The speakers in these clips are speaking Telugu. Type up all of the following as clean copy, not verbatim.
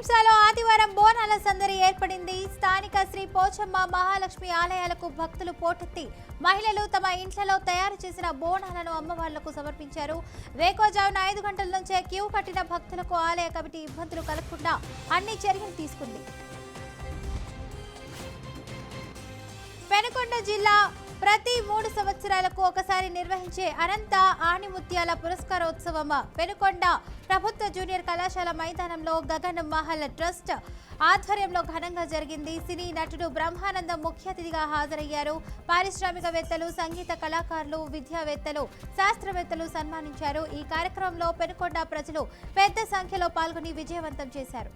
భీంసాలో ఆదివారం బోనాల సందడి ఏర్పడింది. స్థానిక శ్రీ పోచమ్మ మహాలక్ష్మి ఆలయాలకు భక్తులు పోటెత్తి మహిళలు తమ ఇంట్లో తయారు చేసిన బోనాలను అమ్మవార్లకు సమర్పించారు. వేకోజామున 5 గంటల నుంచే క్యూ కట్టిన భక్తులకు ఆలయ కమిటీ ఇబ్బందులు కలగకుండా అన్ని చర్యలు తీసుకుంది. పెనుకొండ జిల్లా ప్రతి 3 సంవత్సరాలకు ఒకసారి నిర్వహించే అనంత ఆణిముత్యాల పురస్కారోత్సవం పెనుకొండ ప్రభుత్వ జూనియర్ కళాశాల మైదానంలో గగన్ మహల్ ట్రస్ట్ ఆధ్వర్యంలో ఘనంగా జరిగింది. సినీ నటుడు బ్రహ్మానందం ముఖ్య అతిథిగా హాజరయ్యారు. పారిశ్రామికవేత్తలు, సంగీత కళాకారులు, విద్యావేత్తలు, శాస్త్రవేత్తలు సన్మానించారు. ఈ కార్యక్రమంలో పెనుకొండ ప్రజలు పెద్ద సంఖ్యలో పాల్గొని విజయవంతం చేశారు.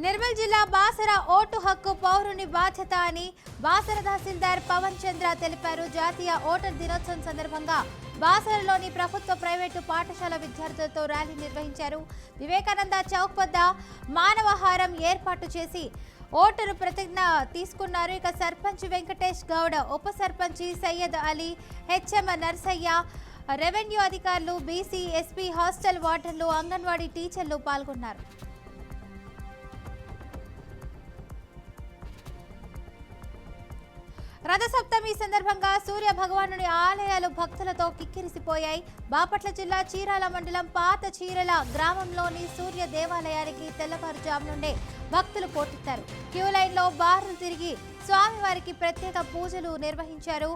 నిర్మల్ జిల్లా బాసర ఓటు హక్కు పౌరుని బాధ్యత అని బాసర తహసీల్దార్ పవన్ చంద్ర తెలిపారు. జాతీయ ఓటర్ దినోత్సవం సందర్భంగా బాసరలోని ప్రభుత్వ ప్రైవేటు పాఠశాల విద్యార్థులతో ర్యాలీ నిర్వహించారు. వివేకానంద చౌక్ వద్ద మానవహారం ఏర్పాటు చేసి ఓటరు ప్రతిజ్ఞ తీసుకున్నారు. ఇక సర్పంచ్ వెంకటేష్ గౌడ్, ఉప సర్పంచి సయ్యద్ అలీ, హెచ్ఎం నర్సయ్య, రెవెన్యూ అధికారులు, బీసీ, ఎస్పీ, హాస్టల్ వార్డన్లు, అంగన్వాడీ టీచర్లు పాల్గొన్నారు. రథసప్తమి సందర్భంగా సూర్య భగవానుని ఆలయాలు భక్తులతో కిక్కిరిసిపోయాయి. బాపట్ల జిల్లా చీరాల మండలం పాత చీరల గ్రామంలోని సూర్య దేవాలయానికి తెల్లవారుజాము నుండే భక్తులు పోటెత్తారు. క్యూ లైన్లో బారులు తిరిగి స్వామివారికి ప్రత్యేక పూజలు నిర్వహించారు.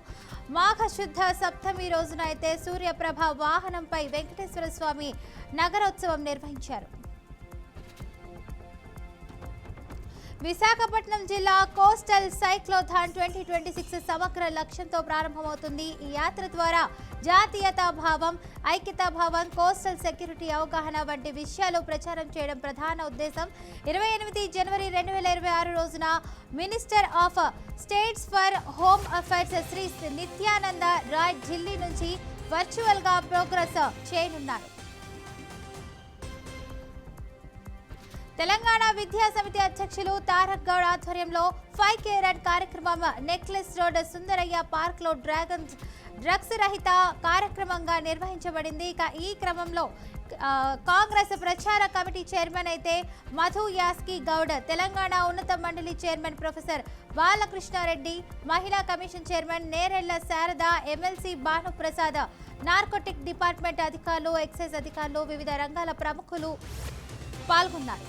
మాఘశుద్ధ సప్తమి రోజున అయితే సూర్యప్రభ వాహనంపై వెంకటేశ్వర స్వామి నగరోత్సవం నిర్వహించారు. విశాఖపట్నం జిల్లా కోస్టల్ సైక్లోథాన్ 2026 సమగ్ర లక్ష్యంతో ప్రారంభమవుతుంది. ఈ యాత్ర ద్వారా జాతీయతా భావం, ఐక్యతా భావం, కోస్టల్ సెక్యూరిటీ అవగాహన వంటి విషయాలు ప్రచారం చేయడం ప్రధాన ఉద్దేశం. 28 జనవరి 2026 రోజున minister of states for home affairs Shri Nityananda Rai Delhi నుంచి వర్చువల్ గా ప్రోగ్రెస్ చేయనున్నారు. తెలంగాణ విద్యా సమితి అధ్యక్షులు తారక్ గౌడ్ ఆధ్వర్యంలో 5K రన్ కార్యక్రమం నెక్లెస్ రోడ్ సుందరయ్య పార్క్ లో డ్రగ్స్ రహిత కార్యక్రమంగా నిర్వహించబడింది. ఇక ఈ క్రమంలో కాంగ్రెస్ ప్రచార కమిటీ చైర్మన్ అయితే మధు యాస్కి గౌడ్, తెలంగాణ ఉన్నత మండలి చైర్మన్ ప్రొఫెసర్ బాలకృష్ణారెడ్డి, మహిళా commission chairman Nerella Sharada, MLC Bhanuprasad, narcotic department అధికారులు, ఎక్సైజ్ అధికారులు, వివిధ రంగాల ప్రముఖులు పాల్గొన్నారు.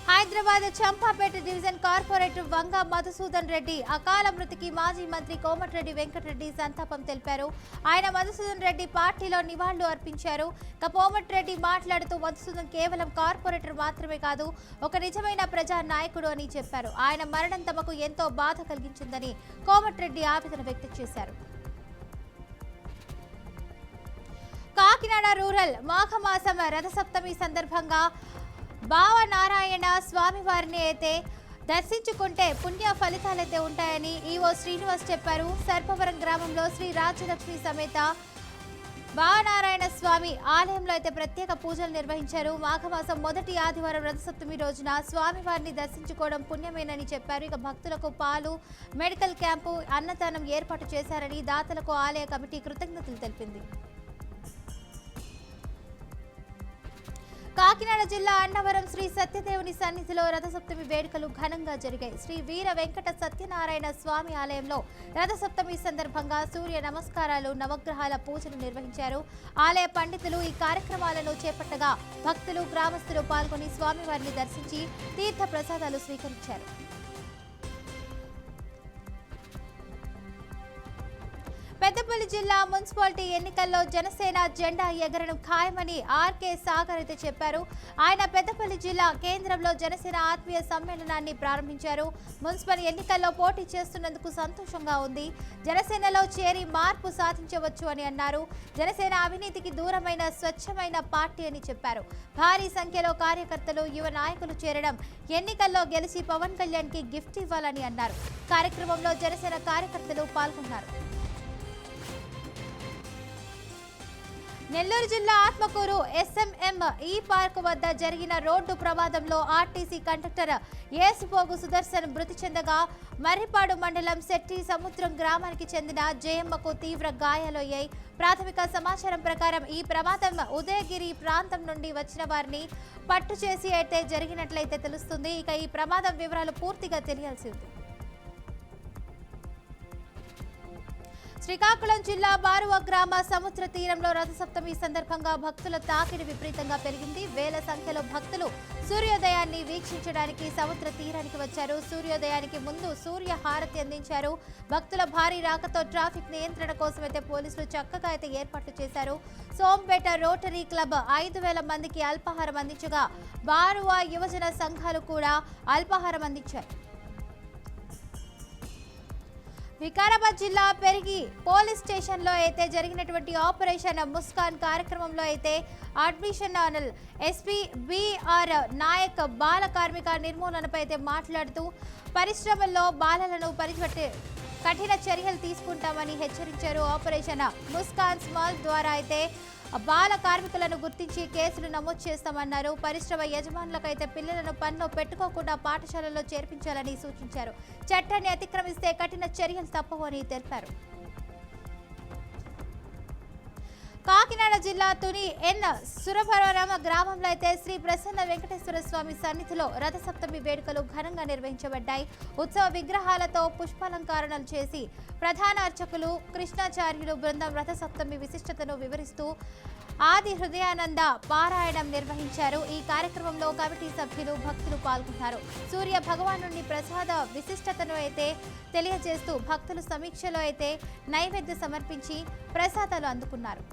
హైదరాబాద్ చంపాపేట డివిజన్ కార్పొరేటర్ వంగ మధుసూదన్ రెడ్డి అకాల మృతికి మాజీ మంత్రి కోమటిరెడ్డి వెంకటరెడ్డి సంతాపం తెలిపారు. ఆయన మధుసూదన్ రెడ్డి పార్టీలో నివాళులు అర్పించారు. కోమటిరెడ్డి మాట్లాడుతూ మధుసూదన్ కేవలం కార్పొరేటర్ మాత్రమే కాదు, ఒక నిజమైన ప్రజా నాయకుడు అని చెప్పారు. ఆయన మరణం తమకు ఎంతో బాధ కలిగించిందని కోమటిరెడ్డి ఆవేదన వ్యక్తం చేశారు. కాకినాడ రూరల్ మాఘమాసం రథసప్తమి సందర్భంగా భావనారాయణ స్వామివారిని అయితే దర్శించుకుంటే పుణ్య ఫలితాలైతే ఉంటాయని ఈవో శ్రీనివాస్ చెప్పారు. సర్పవరం గ్రామంలో శ్రీ రాజ్యలక్ష్మి సమేత భావనారాయణ స్వామి ఆలయంలో అయితే ప్రత్యేక పూజలు నిర్వహించారు. మాఘమాసం మొదటి ఆదివారం రథసప్తమి రోజున స్వామివారిని దర్శించుకోవడం పుణ్యమేనని చెప్పారు. ఇక భక్తులకు పాలు, మెడికల్ క్యాంపు, అన్నదానం ఏర్పాటు చేశారని దాతలకు ఆలయ కమిటీ కృతజ్ఞతలు తెలిపింది. కాకినాడ జిల్లా అన్నవరం శ్రీ సత్యదేవుని సన్నిధిలో రథసప్తమి వేడుకలు ఘనంగా జరిగాయి. శ్రీ వీర వెంకట సత్యనారాయణ స్వామి ఆలయంలో రథసప్తమి సందర్భంగా సూర్య నమస్కారాలు, నవగ్రహాల పూజలు నిర్వహించారు. ఆలయ పండితులు ఈ కార్యక్రమాలను చేపట్టగా భక్తులు, గ్రామస్తులు పాల్గొని స్వామివారిని దర్శించి తీర్థ ప్రసాదాలు స్వీకరించారు. పెద్దపల్లి జిల్లా మున్సిపాలిటీ ఎన్నికల్లో జనసేన జెండా ఎగరడం ఖాయమని ఆర్కే సాగర్ అయితే చెప్పారు. ఆయన పెద్దపల్లి జిల్లా కేంద్రంలో జనసేన ఆత్మీయ సమ్మేళనాన్ని ప్రారంభించారు. మున్సిపల్ ఎన్నికల్లో పోటీ చేస్తున్నందుకు సంతోషంగా ఉంది. జనసేనలో చేరి మార్పు సాధించవచ్చు అని అన్నారు. జనసేన అవినీతికి దూరమైన స్వచ్ఛమైన పార్టీ అని చెప్పారు. భారీ సంఖ్యలో కార్యకర్తలు, యువ నాయకులు చేరడం ఎన్నికల్లో గెలిచి పవన్ కళ్యాణ్ కి గిఫ్ట్ ఇవ్వాలని అన్నారు. కార్యక్రమంలో జనసేన కార్యకర్తలు పాల్గొన్నారు. నెల్లూరు జిల్లా ఆత్మకూరు ఎస్ఎంఎం ఈ పార్క్ వద్ద జరిగిన రోడ్డు ప్రమాదంలో ఆర్టీసీ కండక్టర్ ఏసుపోగు సుదర్శన్ మృతి చెందగా మర్రిపాడు మండలం శెట్టి సముద్రం గ్రామానికి చెందిన జయమ్మకు తీవ్ర గాయాలయ్యాయి. ప్రాథమిక సమాచారం ప్రకారం ఈ ప్రమాదం ఉదయగిరి ప్రాంతం నుండి వచ్చిన వారిని పట్టు చేసి అయితే జరిగినట్లయితే తెలుస్తుంది. ఇక ఈ ప్రమాదం వివరాలు పూర్తిగా తెలియాల్సి ఉంది. శ్రీకాకుళం జిల్లా బారువ గ్రామ సముద్ర తీరంలో రథసప్తమి సందర్భంగా భక్తుల తాకిడి విపరీతంగా పెరిగింది. వేల సంఖ్యలో భక్తులు సూర్యోదయాన్ని వీక్షించడానికి సముద్ర తీరానికి వచ్చారు. సూర్యోదయానికి ముందు సూర్య హారతి అందించారు. భక్తుల భారీ రాకతో ట్రాఫిక్ నియంత్రణ కోసం అయితే పోలీసులు చక్కగా అయితే ఏర్పాట్లు చేశారు. సోంపేట రోటరీ క్లబ్ 5,000 మందికి అల్పాహారం అందించగా బారువ యువజన సంఘాలు కూడా అల్పాహారం అందించాయి. వికారాబాద్ జిల్లా పెరిగి పోలీస్ స్టేషన్లో అయితే జరిగినటువంటి ఆపరేషన్ ముస్కాన్ కార్యక్రమంలో అయితే అడ్మిషనల్ ఎస్పీ బిఆర్ నాయక్ బాల కార్మిక నిర్మూలనపై అయితే మాట్లాడుతూ పరిశ్రమల్లో బాలలను పరిచట్టే కఠిన చర్యలు తీసుకుంటామని హెచ్చరించారు. ఆపరేషన్ ముస్కాన్ స్మాల్ ద్వారా అయితే బాల కార్మికులను గుర్తించి కేసులు నమోదు చేస్తామన్నారు. పరిశ్రమ యజమానులకైతే పిల్లలను పనిలో పెట్టుకోకుండా పాఠశాలల్లో చేర్పించాలని సూచించారు. చట్టాన్ని అతిక్రమిస్తే కఠిన చర్యలు తప్పవని తెలిపారు. కాకినాడ జిల్లా తుని ఎన్ సురభరవరం గ్రామంలో అయితే శ్రీ ప్రసన్న వెంకటేశ్వర స్వామి సన్నిధిలో రథసప్తమి వేడుకలు ఘనంగా నిర్వహించబడ్డాయి. ఉత్సవ విగ్రహాలతో పుష్పాలంకరణలు చేసి ప్రధాన అర్చకులు కృష్ణాచార్యులు బృందం రథసప్తమి విశిష్టతను వివరిస్తూ ఆది హృదయానంద పారాయణం నిర్వహించారు. ఈ కార్యక్రమంలో కమిటీ సభ్యులు భక్తులు పాల్గొన్నారు. సూర్య భగవానుని ప్రసాద విశిష్టతను అయితే తెలియజేస్తూ భక్తులు సమీక్షలో అయితే నైవేద్యం సమర్పించి ప్రసాదాలు అందుకున్నారు.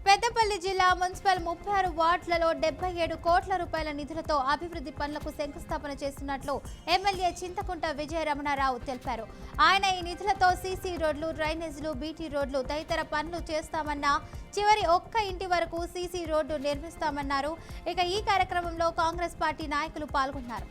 పెద్దపల్లి జిల్లా మున్సిపల్ 36 వార్డులలో 77 కోట్ల రూపాయల నిధులతో అభివృద్ధి పనులకు శంకుస్థాపన చేస్తున్నట్లు ఎమ్మెల్యే చింతకుంట విజయ రమణారావు తెలిపారు. ఆయన ఈ నిధులతో సీసీ రోడ్లు, డ్రైనేజీలు, బీటీ రోడ్లు తదితర పనులు చేస్తామన్నా చివరి ఒక్క ఇంటి వరకు సీసీ రోడ్డు నిర్మిస్తామన్నారు. ఇక ఈ కార్యక్రమంలో కాంగ్రెస్ పార్టీ నాయకులు పాల్గొన్నారు.